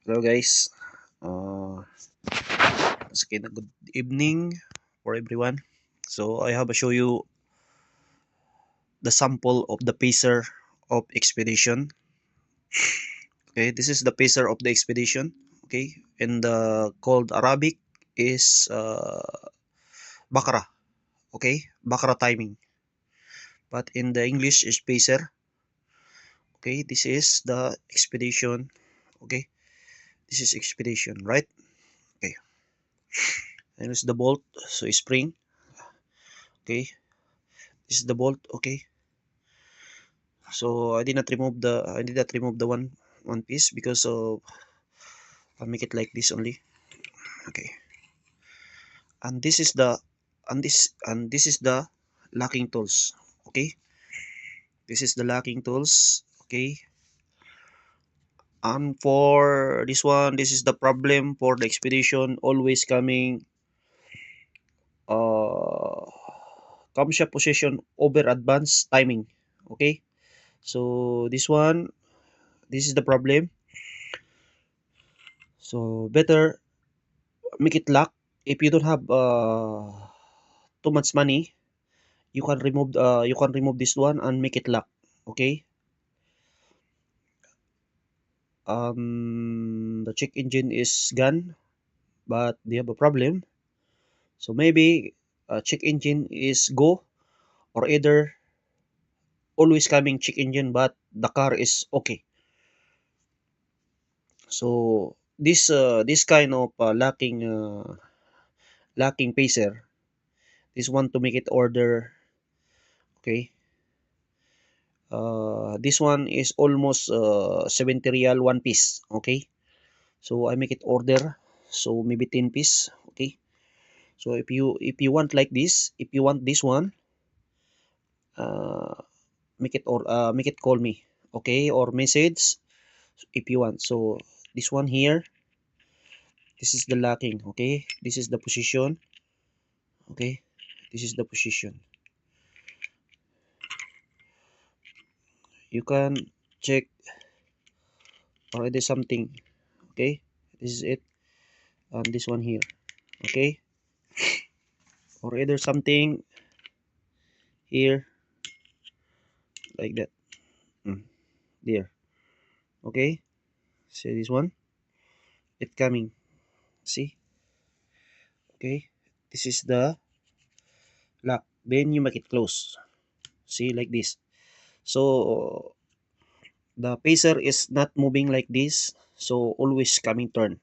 Hello guys. Uh, Once again, a good evening for everyone. So I have to show you the sample of the pacer of expedition. Okay, this is the pacer of the expedition. Okay, and the called Arabic is Bakra. Okay, Bakra timing. But in the English is pacer. Okay, this is the expedition. Okay, this is expedition, right? Okay, and it's the bolt. So spring. Okay, this is the bolt. Okay, so I did not remove the one piece because I'll make it like this only. Okay, and this is the and this is the locking tools. Okay, this is the locking tools. Okay, and for this one, this is the problem for the expedition always coming uh camshaft position over advanced timing. Okay, so this is the problem. So better make it lock. If you don't have too much money, you can remove this one and make it lock. Okay, the check engine is gone, but they have a problem. So maybe check engine is go, or either always coming check engine but the car is okay. So this kind of locking pacer, this one to make it order. Okay, this one is almost 70 real one piece. Okay, so I make it order, so maybe 10 piece. Okay, so if you want like this, if you want this one, uh, make it call me. Okay, or message if you want. So this one here, this is the locking. Okay, this is the position. Okay, this is the position. You can check already something. Okay, this is it, and this one here. Okay, or either something here like that. There. Okay, see this one, it coming. See. Okay, this is the lock, then you make it close. See, like this. So the pacer is not moving like this, so always coming turn.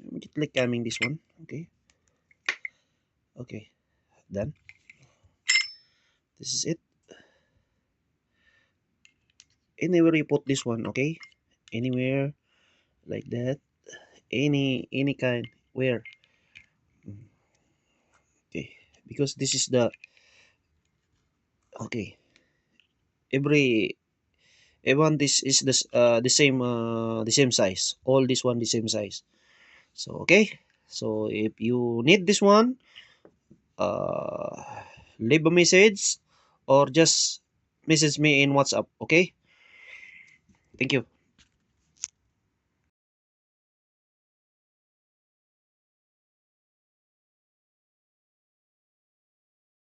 Make it like coming this one. Okay, okay, done. This is it. Anywhere you put this one. Okay, anywhere like that, any kind where. Okay, because this is the okay, every everyone, this is the same size, all this one the same size. So okay, so if you need this one, uh leave a message or just message me in WhatsApp. Okay, thank you.